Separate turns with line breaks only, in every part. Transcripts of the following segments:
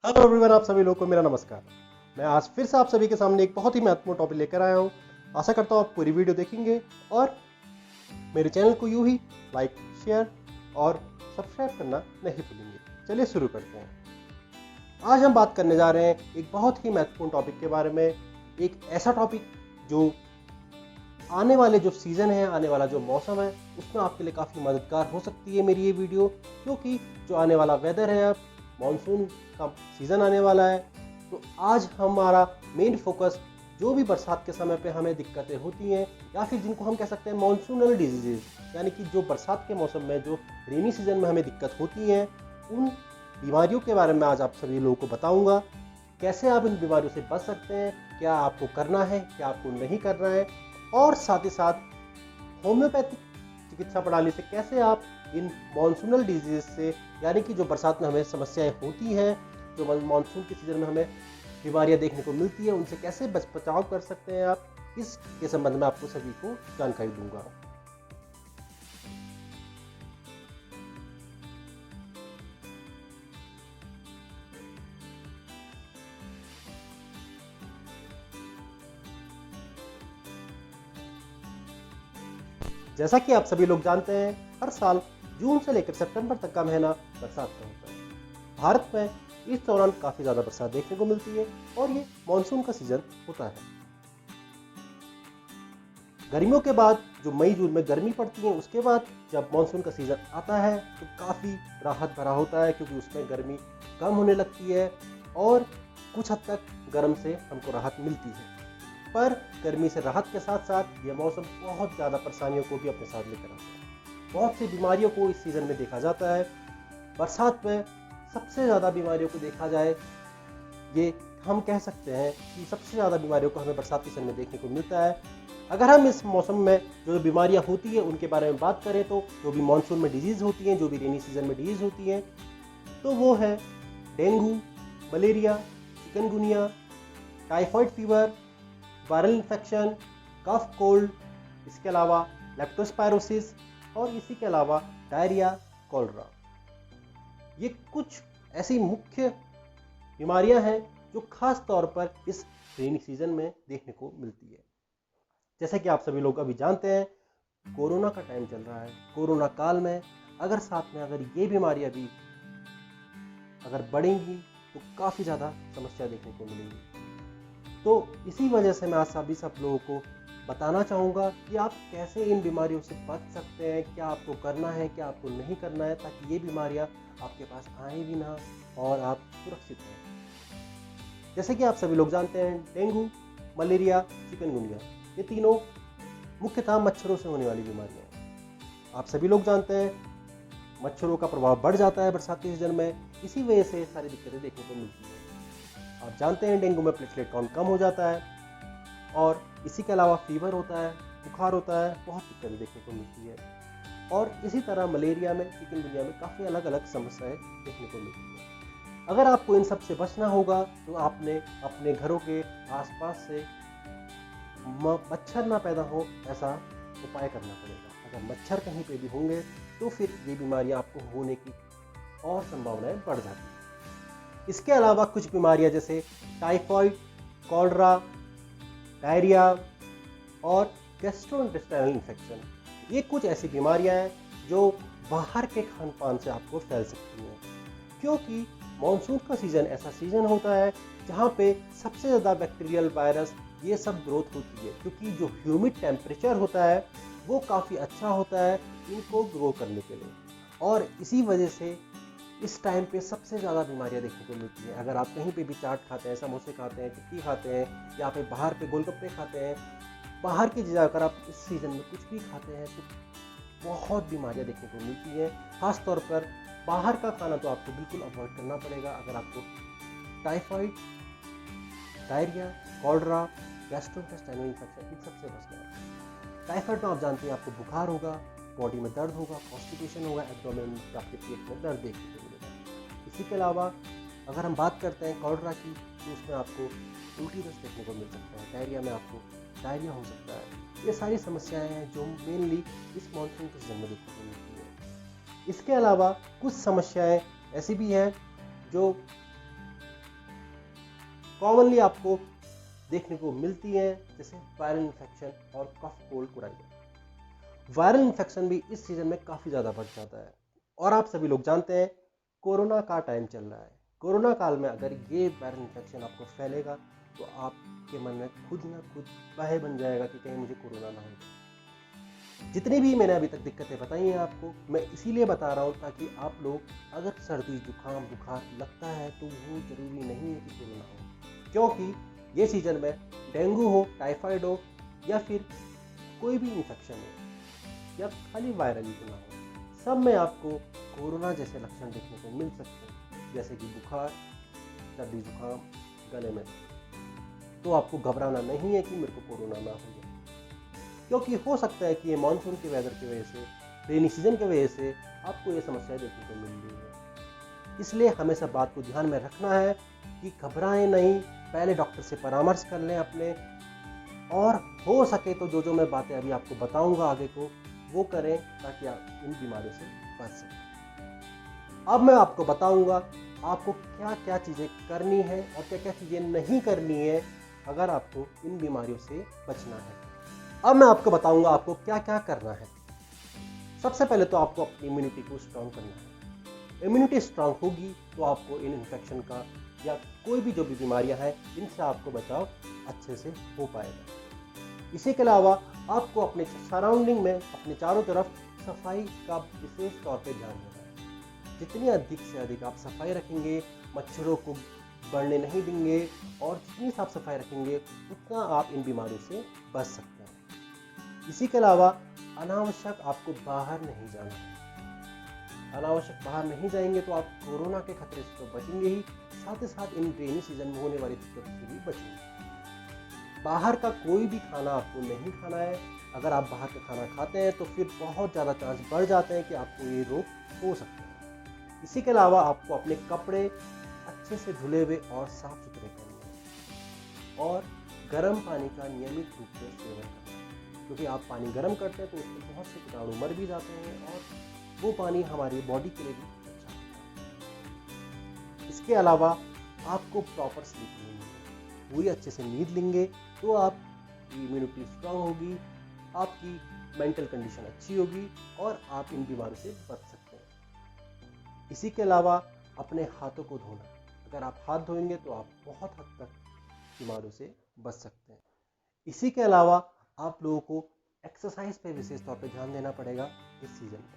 Hello everyone, आप सभी लोगों को मेरा नमस्कार। मैं आज फिर से आप सभी के सामने एक बहुत ही महत्वपूर्ण टॉपिक लेकर आया हूँ। आशा करता हूँ आप पूरी वीडियो देखेंगे और मेरे चैनल को यूं ही लाइक, शेयर और सब्सक्राइब करना नहीं भूलेंगे। चलिए शुरू करते हैं। आज हम बात करने जा रहे हैं एक बहुत ही महत्वपूर्ण टॉपिक के बारे में। एक ऐसा टॉपिक जो आने वाले जो सीज़न है, आने वाला जो मौसम है, उसमें आपके लिए काफ़ी मददगार हो सकती है मेरी ये वीडियो। क्योंकि जो आने वाला वेदर है, अब मानसून का सीज़न आने वाला है, तो आज हमारा मेन फोकस जो भी बरसात के समय पे हमें दिक्कतें होती हैं या फिर जिनको हम कह सकते हैं मानसूनल डिजीजेज, यानी कि जो बरसात के मौसम में, जो रेनी सीजन में हमें दिक्कत होती हैं, उन बीमारियों के बारे में आज आप सभी लोगों को बताऊंगा। कैसे आप इन बीमारियों से बच सकते हैं, क्या आपको करना है, क्या आपको नहीं करना है, और साथ ही साथ होम्योपैथिक चिकित्सा प्रणाली से कैसे आप इन मॉनसूनल डिजीज से, यानी कि जो बरसात में हमें समस्याएं होती हैं, जो मानसून के सीजन में हमें बीमारियां देखने को मिलती है, उनसे कैसे बचाव कर सकते हैं आप, इसके संबंध में आपको सभी को जानकारी दूंगा। जैसा कि आप सभी लोग जानते हैं, हर साल जून से लेकर सितंबर तक का महीना बरसात का होता है। भारत में इस दौरान काफ़ी ज़्यादा बरसात देखने को मिलती है और ये मानसून का सीजन होता है। गर्मियों के बाद जो मई जून में गर्मी पड़ती है, उसके बाद जब मानसून का सीजन आता है तो काफ़ी राहत भरा होता है, क्योंकि उसमें गर्मी कम होने लगती है और कुछ हद तक गर्म से हमको राहत मिलती है। पर गर्मी से राहत के साथ साथ यह मौसम बहुत ज़्यादा परेशानियों को भी अपने साथ लेकर आता है। बहुत सी बीमारियों को इस सीज़न में देखा जाता है। बरसात में सबसे ज़्यादा बीमारियों को देखा जाए, ये हम कह सकते हैं कि सबसे ज़्यादा बीमारियों को हमें बरसात के सीजन में देखने को मिलता है। अगर हम इस मौसम में जो बीमारियां होती हैं उनके बारे में बात करें, तो जो भी मानसून में डिजीज़ होती हैं, जो भी रेनी सीजन में डिजीज़ होती हैं, तो वो है dengue, malaria, chikungunya, typhoid fever, viral infection, cough cold, इसके अलावा लेप्टोस्पायरोसिस और इसी के अलावा डायरिया, कॉलरा। ये कुछ ऐसी मुख्य बीमारियां हैं जो खास तौर पर इस रेनी सीजन में देखने को मिलती है। जैसे कि आप सभी लोग अभी जानते हैं, कोरोना का टाइम चल रहा है। कोरोना काल में अगर साथ में अगर ये बीमारियां भी अगर बढ़ेंगी तो काफ़ी ज़्यादा समस्या देखने को मिलेंगी। तो इसी वजह से मैं आज सभी सब लोगों को बताना चाहूँगा कि आप कैसे इन बीमारियों से बच सकते हैं, क्या आपको करना है, क्या आपको नहीं करना है, ताकि ये बीमारियां आपके पास आए भी ना और आप सुरक्षित रहें। जैसे कि आप सभी लोग जानते हैं, डेंगू, मलेरिया, चिकनगुनिया, ये तीनों मुख्यतः मच्छरों से होने वाली बीमारियां हैं। आप सभी लोग जानते हैं, मच्छरों का प्रभाव बढ़ जाता है बरसात के सीजन में, इसी वजह से सारी दिक्कतें देखने को मिलती हैं। आप जानते हैं, डेंगू में प्लेटलेट काउंट कम हो जाता है और इसी के अलावा फीवर होता है, बुखार होता है, बहुत दिक्कतें देखने को मिलती है। और इसी तरह मलेरिया में, चिकनगुनिया में काफ़ी अलग अलग समस्याएं देखने को मिलती है। अगर आपको इन सब से बचना होगा तो आपने अपने घरों के आसपास से मच्छर ना पैदा हो, ऐसा उपाय करना पड़ेगा। अगर मच्छर कहीं पे भी होंगे तो फिर ये बीमारियां आपको होने की और संभावनाएं बढ़ जाती हैं। इसके अलावा कुछ बीमारियां जैसे टाइफॉइड, कॉलरा, डायरिया और गैस्ट्रोइंटेस्टाइनल इन्फेक्शन, ये कुछ ऐसी बीमारियां हैं जो बाहर के खान पान से आपको फैल सकती हैं। क्योंकि मानसून का सीज़न ऐसा सीज़न होता है जहाँ पे सबसे ज़्यादा बैक्टीरियल, वायरस, ये सब ग्रोथ होती है, क्योंकि जो ह्यूमिड टेम्परेचर होता है वो काफ़ी अच्छा होता है इनको ग्रो करने के लिए। और इसी वजह से इस टाइम पे सबसे ज़्यादा बीमारियां देखने को मिलती हैं। अगर आप कहीं पे भी चाट खाते हैं, समोसे खाते हैं, टिक्की खाते हैं, या फिर बाहर पे गोलगप्पे खाते हैं, बाहर की चीज़ें अगर आप इस सीज़न में कुछ भी खाते हैं तो बहुत बीमारियां देखने को मिलती हैं। खास तौर पर बाहर का खाना तो आपको बिल्कुल अवॉइड करना पड़ेगा अगर आपको typhoid, diarrhoea, cholera, gastrointestinal infection, इन सबसे बचना है। टाइफाइड में आप जानते हैं आपको बुखार होगा, बॉडी में दर्द होगा, कॉन्स्टिपेशन होगा, एब्डोमेन, आपके पेट में दर्द देखने को मिलेगा। इसी के अलावा अगर हम बात करते हैं कॉलरा की, तो उसमें आपको उल्टी दस्त देखने को मिल सकता है। डायरिया में आपको डायरिया हो सकता है। ये सारी समस्याएं हैं जो मेनली इस मानसून के सीजन में देखने को मिलती है। इसके अलावा कुछ समस्याएं ऐसी भी हैं जो कॉमनली आपको देखने को मिलती हैं, जैसे वायरल इन्फेक्शन और कफ कोल्ड कुराई। वायरल इन्फेक्शन भी इस सीजन में काफ़ी ज़्यादा बढ़ जाता है। और आप सभी लोग जानते हैं कोरोना का टाइम चल रहा है। कोरोना काल में अगर ये वायरल इन्फेक्शन आपको फैलेगा तो आपके मन में खुद ना खुद भय बन जाएगा कि कहीं मुझे कोरोना ना हो जाए। जितनी भी मैंने अभी तक दिक्कतें बताई हैं आपको, मैं इसीलिए बता रहा हूँ ताकि आप लोग, अगर सर्दी जुकाम बुखार लगता है तो वो ज़रूरी नहीं है कि कोरोना हो, क्योंकि ये सीजन में डेंगू हो, टाइफाइड हो या फिर कोई भी इन्फेक्शन हो या खाली वायरल ही ना हो, सब में आपको कोरोना जैसे लक्षण देखने को मिल सकते हैं, जैसे कि बुखार, सर्दी जुकाम, गले में। तो आपको घबराना नहीं है कि मेरे को कोरोना ना हो जाए, क्योंकि हो सकता है कि ये मानसून के वेदर की वजह से, रेनी सीजन की वजह से आपको ये समस्याएं देखने को मिल रही है। इसलिए हमेशा बात को ध्यान में रखना है कि घबराएं नहीं, पहले डॉक्टर से परामर्श कर लें अपने, और हो सके तो जो मैं बातें अभी आपको बताऊंगा आगे को वो करें ताकि आप इन बीमारियों से बच सकें। अब मैं आपको बताऊंगा आपको क्या क्या चीज़ें करनी है और क्या क्या चीज़ें नहीं करनी है अगर आपको इन बीमारियों से बचना है। अब मैं आपको बताऊंगा आपको क्या क्या करना है। सबसे पहले तो आपको अपनी इम्यूनिटी को स्ट्रांग करना है। इम्यूनिटी स्ट्रांग होगी तो आपको इन इन्फेक्शन का या कोई भी जो भी बीमारियां हैं इनसे आपको बचाव अच्छे से हो पाएगा। इसी के अलावा आपको अपने सराउंडिंग में, अपने चारों तरफ सफाई का विशेष तौर पे ध्यान देना है। जितनी अधिक से अधिक आप सफाई रखेंगे, मच्छरों को बढ़ने नहीं देंगे और जितनी साफ सफाई रखेंगे उतना आप इन बीमारियों से बच सकते हैं। इसी के अलावा अनावश्यक आपको बाहर नहीं जाना है। अनावश्यक बाहर नहीं जाएंगे तो आप कोरोना के खतरे से तो बचेंगे ही, साथ ही साथ इन रेनी सीजन में होने वाली दिक्कतों से भी बचेंगे। बाहर का कोई भी खाना आपको नहीं खाना है। अगर आप बाहर का खाना खाते हैं तो फिर बहुत ज़्यादा चांस बढ़ जाते हैं कि आपको ये रोग हो सकता है। इसी के अलावा आपको अपने कपड़े अच्छे से धुले हुए और साफ सुथरे करने हैं और गर्म पानी का नियमित रूप से सेवन करना है, क्योंकि आप पानी गर्म करते हैं तो उसमें बहुत से कीटाणु मर भी जाते हैं और वो पानी हमारी बॉडी के लिए भी अच्छा होता है। इसके अलावा आपको प्रॉपर स्लीप लेनी है। पूरी अच्छे से नींद लेंगे तो आपकी इम्यूनिटी स्ट्रांग होगी, आपकी मेंटल कंडीशन अच्छी होगी और आप इन बीमारियों से बच सकते हैं। इसी के अलावा अपने हाथों को धोना। अगर आप हाथ धोएंगे तो आप बहुत हद तक बीमारियों से बच सकते हैं। इसी के अलावा आप लोगों को एक्सरसाइज पे विशेष तौर पे ध्यान देना पड़ेगा इस सीजन में।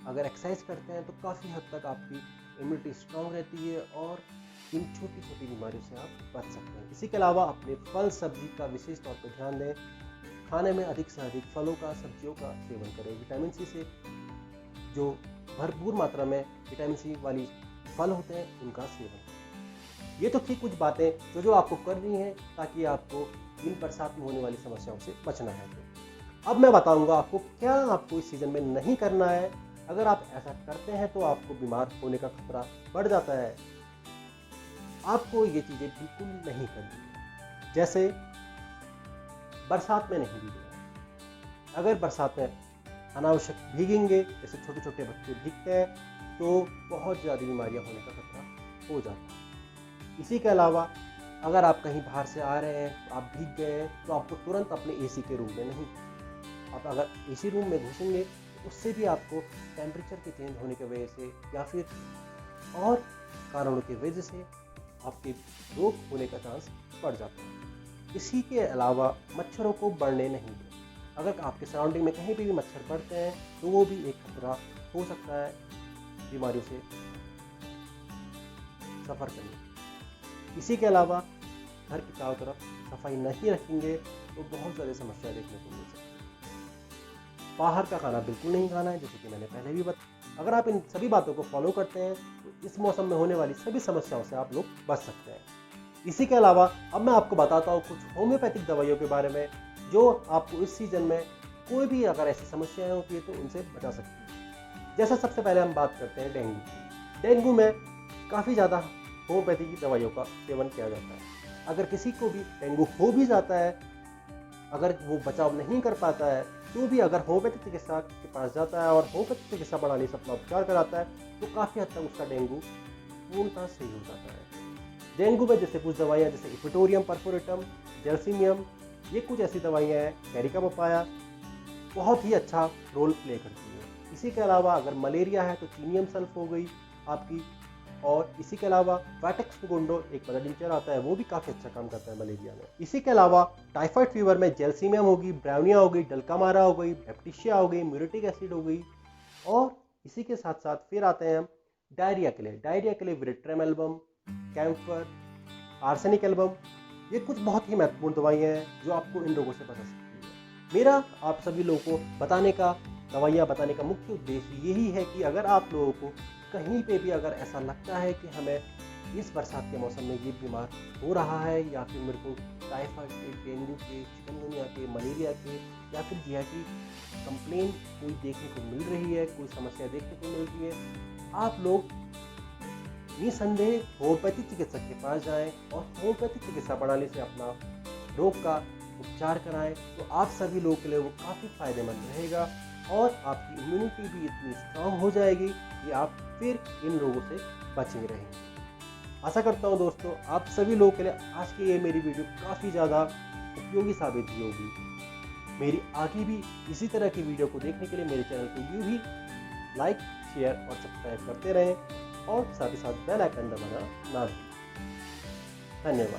अगर एक्सरसाइज करते हैं तो काफ़ी हद तक आपकी इम्यूनिटी स्ट्रांग रहती है और इन छोटी छोटी बीमारियों से आप बच सकते हैं। इसी के अलावा अपने फल सब्जी का विशेष तौर पर ध्यान दें। खाने में अधिक से अधिक फलों का, सब्जियों का सेवन करें। विटामिन सी से जो भरपूर मात्रा में विटामिन सी वाली फल होते हैं उनका सेवन करें। ये तो थी कुछ बातें जो आपको करनी है ताकि आपको इन बरसात में होने वाली समस्याओं से बचना है। तो अब मैं बताऊंगा आपको क्या आपको इस सीजन में नहीं करना है। अगर आप ऐसा करते हैं तो आपको बीमार होने का खतरा बढ़ जाता है। आपको ये चीज़ें बिल्कुल नहीं करनी है। जैसे बरसात में नहीं भीगना। अगर बरसात में अनावश्यक भीगेंगे, जैसे छोटे छोटे बच्चे भीगते हैं, तो बहुत ज़्यादा बीमारियां होने का खतरा हो जाता है। इसी के अलावा अगर आप कहीं बाहर से आ रहे हैं, आप भीग गए हैं, तो आपको तुरंत अपने एसी के रूम में नहीं, आप अगर एसी रूम में घुसेंगे तो उससे भी आपको टेम्परेचर के चेंज होने की वजह से या फिर और कारणों की वजह से आपके रोग होने का चांस बढ़ जाता है। इसी के अलावा मच्छरों को बढ़ने नहीं दें। अगर आपके सराउंडिंग में कहीं भी मच्छर बढ़ते हैं तो वो भी एक खतरा हो सकता है बीमारियों से सफ़र करने। इसी के अलावा घर के चारों तरफ सफाई नहीं रखेंगे तो बहुत ज़्यादा समस्या देखने को मिल सकती है। बाहर का खाना बिल्कुल नहीं खाना है, जैसे कि मैंने पहले भी बताया। अगर आप इन सभी बातों को फॉलो करते हैं तो इस मौसम में होने वाली सभी समस्याओं से आप लोग बच सकते हैं। इसी के अलावा अब मैं आपको बताता हूँ कुछ होम्योपैथिक दवाइयों के बारे में जो आपको इस सीजन में कोई भी अगर ऐसी समस्याएं होती है तो उनसे बचा सकती है। जैसा सबसे पहले हम बात करते हैं डेंगू की। डेंगू में काफ़ी ज़्यादा होम्योपैथी की दवाइयों का सेवन किया जाता है। अगर किसी को भी डेंगू हो भी जाता है, अगर वो बचाव नहीं कर पाता है तो भी अगर होम्योपैथिक चिकित्सा के पास जाता है और होम्योपैथिक चिकित्सा प्रणाली से अपना उपचार कराता है तो काफ़ी हद तक उसका डेंगू पूर्णतः सही हो जाता है। डेंगू में जैसे कुछ दवाइयाँ जैसे इपिटोरियम परफोरेटम, जेल्सिमियम, ये कुछ ऐसी दवाइयाँ हैं, कैरिका पपाया बहुत ही अच्छा रोल प्ले करती है। इसी के अलावा अगर मलेरिया है तो चीनियम सल्फ हो गई आपकी, और इसी के अलावा वैटेक्स गुंडो एक मदर टिंचर आता है, वो भी काफ़ी अच्छा काम करता है मलेरिया में। इसी के अलावा टाइफाइड फीवर में जेल्सिमियम होगी, ब्राउनिया हो गई, डल्कामारा हो गई, बैप्टिशिया हो गई, म्यूरेटिक एसिड हो गई। और इसी के साथ साथ फिर आते हैं हम डायरिया के लिए। डायरिया के लिए veratrum album, camphor, arsenic album, ये कुछ बहुत ही महत्वपूर्ण दवाइयाँ हैं जो आपको इन रोगों से बचा सकती है। मेरा आप सभी लोगों को दवाइयाँ बताने का मुख्य उद्देश्य यही है कि अगर आप लोगों को कहीं पे भी अगर ऐसा लगता है कि हमें इस बरसात के मौसम में ये बीमार हो रहा है, या फिर मेरे को टाइफाइड के, डेंगू के, चिकनगुनिया के, मलेरिया के, या फिर जीआईटी कंप्लेन कोई देखने को मिल रही है, कोई समस्या देखने को मिल रही है, आप लोग निसंदेह होम्योपैथी चिकित्सक के पास जाएं और होम्योपैथी चिकित्सा प्रणाली से अपना रोग का उपचार कराएं। तो आप सभी लोगों के लिए वो काफ़ी फायदेमंद रहेगा और आपकी इम्यूनिटी भी इतनी स्ट्रांग हो जाएगी कि आप फिर इन रोगों से बचे रहेंगे। आशा करता हूँ दोस्तों आप सभी लोगों के लिए आज की ये मेरी वीडियो काफ़ी ज़्यादा उपयोगी साबित हुई होगी। मेरी आगे भी इसी तरह की वीडियो को देखने के लिए मेरे चैनल को यूँ ही लाइक, शेयर और सब्सक्राइब करते रहें और साथ ही साथ बेल आइकन दबाना ना भूलें। धन्यवाद।